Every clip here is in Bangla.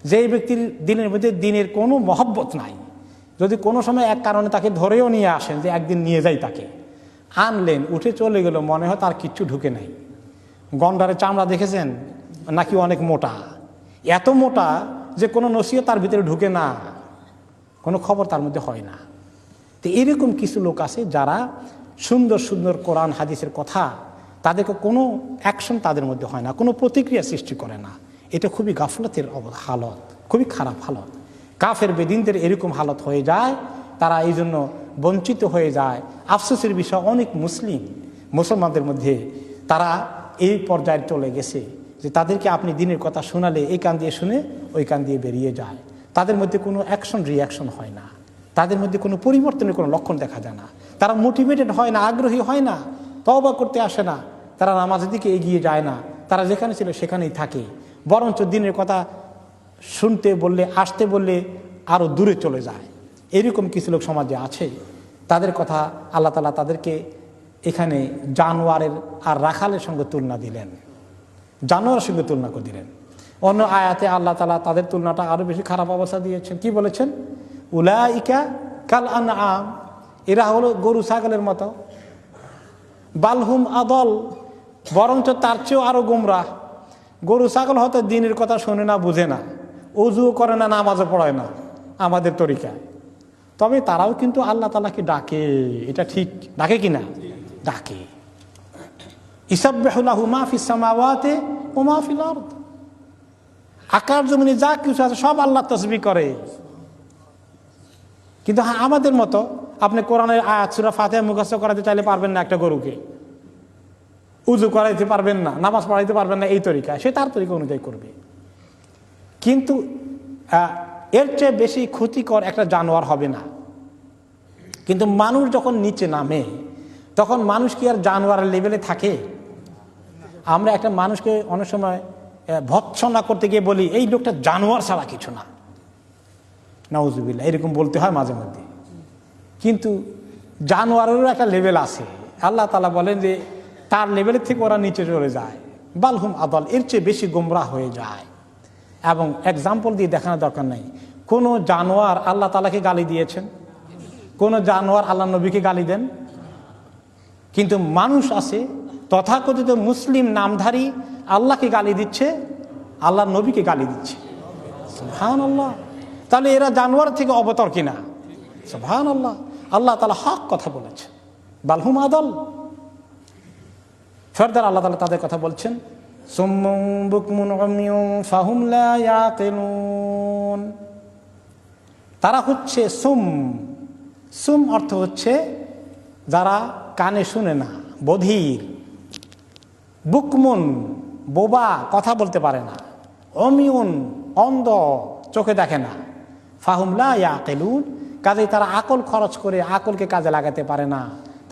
যেই ব্যক্তির দিনের মধ্যে দিনের কোনো মহব্বত নাই, যদি কোনো সময় এক কারণে তাকে ধরেও নিয়ে আসেন যে একদিন নিয়ে যাই, তাকে আনলেন, উঠে চলে গেল, মনে হয় তার কিচ্ছু ঢুকে নাই। গন্ডারের চামড়া দেখেছেন নাকি অনেক মোটা, এত মোটা যে কোনো নসিহত তার ভিতরে ঢুকে না, কোনো খবর তার মধ্যে হয় না। তো এরকম কিছু লোক আছে যারা সুন্দর সুন্দর কোরআন হাদিসের কথা, তাদেরকে কোনো অ্যাকশন তাদের মধ্যে হয় না, কোনো প্রতিক্রিয়া সৃষ্টি করে না। এটা খুবই গাফলতের হালত, খুবই খারাপ হালত। কাফের বেদিনদের এরকম হালত হয়ে যায়, তারা এই জন্য বঞ্চিত হয়ে যায়। আফসোসের বিষয়, অনেক মুসলমানদের মধ্যে তারা এই পর্যায়ে চলে গেছে যে তাদেরকে আপনি দিনের কথা শোনালে এই কান দিয়ে শুনে ওই কান দিয়ে বেরিয়ে যায়। তাদের মধ্যে কোনো অ্যাকশন রিয়াকশন হয় না, তাদের মধ্যে কোনো পরিবর্তনের কোনো লক্ষণ দেখা যায় না, তারা মোটিভেটেড হয় না, আগ্রহী হয় না, তওবা করতে আসে না, তারা নামাজের দিকে এগিয়ে যায় না, তারা যেখানে ছিল সেখানেই থাকে। বরঞ্চ দিনের কথা শুনতে বললে, আসতে বললে আরও দূরে চলে যায়। এরকম কিছু লোক সমাজে আছে। তাদের কথা আল্লাহ তাআলা তাদেরকে এখানে জানোয়ারের আর রাখালের সঙ্গে তুলনা দিলেন, জানোয়ারের সঙ্গে তুলনা করে দিলেন। অন্য আয়াতে আল্লাহ তাআলা তাদের তুলনাটা আরও বেশি খারাপ অবস্থা দিয়েছেন। কি বলেছেন? উলাইকা কাল আনআম, এরা হলো গরু ছাগলের মতো। বালহুম আদল, বরঞ্চ তার চেয়েও আরো গোমরাহ। গরু ছাগল হয়তো দিনের কথা শোনে না, বুঝে না, ওযুও করে না, নামাজও পড়ায় না আমাদের তরিকায়, তবে তারাও কিন্তু আল্লাহ তাআলাকে ডাকে, এটা ঠিক, ডাকে কিনা? ডাকে। ইসাব্বিহু লাহু মা ফিস সামাওয়াতি ওয়া মা ফিল আরদ, আকাশ জমিনে যা কিছু আছে সব আল্লাহ তাসবিহ করে। কিন্তু হ্যাঁ, আমাদের মতো আপনি কোরআনের আয়াত সূরা ফাতিহা মুখস্থ করাতে চাইলে পারবেন না একটা গরুকে, উযু করাইতে পারবেন না, নামাজ পড়াইতে পারবেন না, এই তরিকা, সে তার তরিকা অনুযায়ী করবে। কিন্তু এর চেয়ে বেশি ক্ষতিকর একটা জানোয়ার হবে না। কিন্তু মানুষ যখন নিচে নামে, তখন মানুষ কি আর জানোয়ারের লেভেলে থাকে? আমরা একটা মানুষকে অনেক সময় ভৎসনা করতে গিয়ে বলি এই লোকটা জানোয়ার ছাড়া কিছু না, নাউজুবিল্লাহ, এরকম বলতে হয় মাঝে মধ্যে। কিন্তু জানোয়ারেরও একটা লেভেল আছে। আল্লাহ তাআলা বলেন যে তার লেভেলের থেকে ওরা নিচে চলে যায়। বালহুম আদল, এর চেয়ে বেশি গোমরাহ হয়ে যায়। এবং এক্সাম্পল দিয়ে দেখানোর দরকার নেই। কোন জানোয়ার আল্লাহ তাআলাকে গালি দিয়েছেন? কোন জানোয়ার আল্লাহ নবীকে গালি দেন? কিন্তু মানুষ আছে তথাকথিত মুসলিম নামধারী, আল্লাহকে গালি দিচ্ছে, আল্লাহ নবীকে গালি দিচ্ছে। সুবহানাল্লাহ। তাহলে এরা জানোয়ার থেকে অবতর কিনা? সুবহানাল্লাহ। আল্লাহ তাআলা হক কথা বলেছে, বালহুম আদল। ফারদার আল্লাহ তাআলা তাদের কথা বলছেন, সুম্মুন বুকমুন উমিয়ুন ফাহুম লা ইয়াকিলুন। তারা হচ্ছে সুম। সুম অর্থ হচ্ছে যারা কানে শুনে না, বধির। বুকমুন, বোবা, কথা বলতে পারে না। অমিউন, অন্ধ, চোখে দেখে না। ফাহুম লা ইয়াকিলুন, কাজেই তারা আকল খরচ করে আকলকে কাজে লাগাতে পারে না,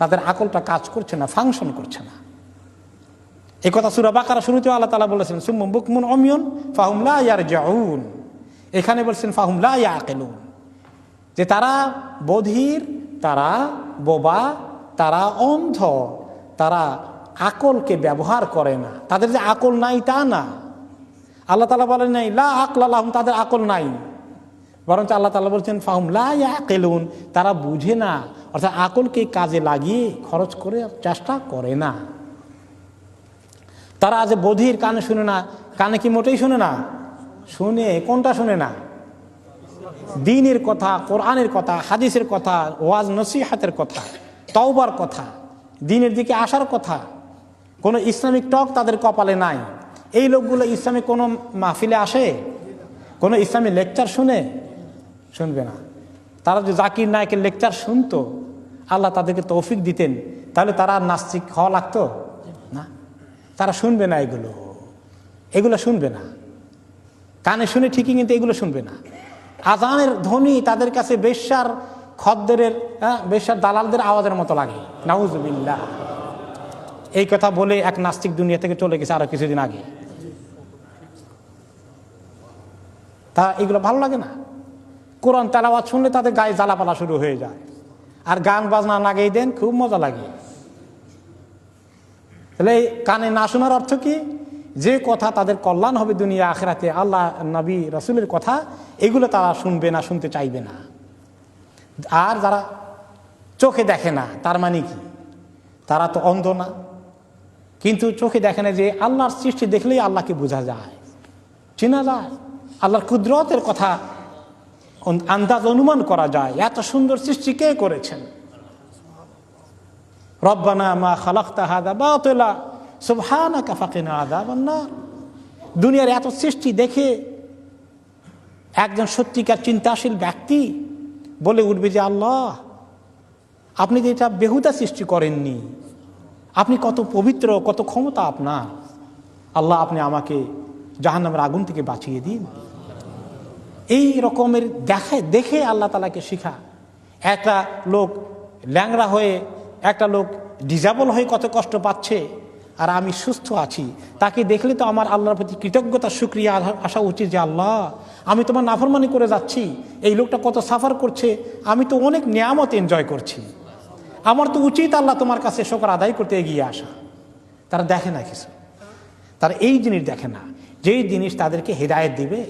তাদের আকলটা কাজ করছে না, ফাংশন করছে না। এই কথা সূরা বাকারা শুরুতেও আল্লাহ তাআলা বলেছেন সুম্মুন বুকমুন উমিয়ুন ফাহুম লা ইয়ারজিউন। এখানে বলছেন ফাহুম লা ইয়াকিলুন, যে তারা বধির, তারা বোবা, তারা অন্ধ, তারা আকলকে ব্যবহার করে না। তাদের যে আকল নাই তা না, আল্লাহ তাআলা বলেন নাই লা আকলা লাহুম, তাদের আকল নাই, বরঞ্চ আল্লাহ তাআলা বলছেন ফাহুম লা ইয়াকিলুন, তারা বুঝে না, অর্থাৎ আকলকে কাজে লাগিয়ে খরচ করে চেষ্টা করে না। তারা আজ বধির, কানে শুনে না। কানে কি মোটেই শুনে না? শুনে। কোনটা শুনে না? দ্বীনের কথা, কোরআনের কথা, হাদিসের কথা, ওয়াজ নসিহতের কথা, তওবার কথা, দ্বীনের দিকে আসার কথা। কোনো ইসলামিক টক তাদের কপালে নাই। এই লোকগুলো ইসলামিক কোনো মাহফিলে আসে? কোনো ইসলামিক লেকচার শুনবে না। তারা যদি জাকির নায়েকের লেকচার শুনতো, আল্লাহ তাদেরকে তৌফিক দিতেন, তাহলে তারা নাস্তিক হওয়া লাগতো না। তারা শুনবে না, এগুলো শুনবে না। কানে শুনে ঠিকই, কিন্তু এগুলো শুনবে না। আজানের ধ্বনি তাদের কাছে বেশ্যার খদ্দেরের, বেশ্যার দালালদের আওয়াজের মতো লাগে। নাউজুবিল্লাহ। এই কথা বলে এক নাস্তিক দুনিয়া থেকে চলে গেছে আরো কিছুদিন আগে। তা এগুলো ভালো লাগে না। কোরআন তেলাওয়াত শুনলে তাদের গায়ে জ্বালাপালা শুরু হয়ে যায়। আর গান বাজনা লাগিয়ে দেন, খুব মজা লাগে। তাহলে কানে না শোনার অর্থ কি? যে কথা তাদের কল্যাণ হবে দুনিয়া আখিরাতে, আল্লাহ নবী রাসূলের কথা, এগুলো তারা শুনবে না, শুনতে চাইবে না। আর যারা চোখে দেখে না, তার মানে কি? তারা তো অন্ধ না, কিন্তু চোখে দেখে না যে আল্লাহর সৃষ্টি দেখলেই আল্লাহকে বোঝা যায়, চেনা যায়, আল্লাহর কুদরতের কথা আন্দাজ অনুমান করা যায়। এত সুন্দর সৃষ্টি কে করেছেন? রব্বানা মা খালাকতা হাযা বাতিলা সুবহানাকা ফাকিনা আযাবান নার। দুনিয়ার এত সৃষ্টি দেখে একজন সত্যিকার চিন্তাশীল ব্যক্তি বলে উঠবে যে আল্লাহ, আপনি যে এটা বেহুদা সৃষ্টি করেননি, আপনি কত পবিত্র, কত ক্ষমতা আপনার। আল্লাহ, আপনি আমাকে জাহান্নামের আগুন থেকে বাঁচিয়ে দিন। এই রকমের দেখে আল্লাহ তাআলাকে শিখা। একটা লোক ল্যাংড়া হয়ে, একটা লোক ডিজাবল হয়ে কত কষ্ট পাচ্ছে, আর আমি সুস্থ আছি, তাকে দেখলে তো আমার আল্লাহর প্রতি কৃতজ্ঞতা শুকরিয়া আসা উচিত যে আল্লাহ, আমি তোমার নাফরমানি করে যাচ্ছি, এই লোকটা কত সাফার করছে, আমি তো অনেক নিয়ামত এনজয় করছি, আমার তো উচিত আল্লাহ তোমার কাছে শুকর আদায় করতে এগিয়ে আসা। তারা দেখে না কিছু, তারা এই জিনিস দেখে না, যেই জিনিস তাদেরকে হেদায়েত দিবে,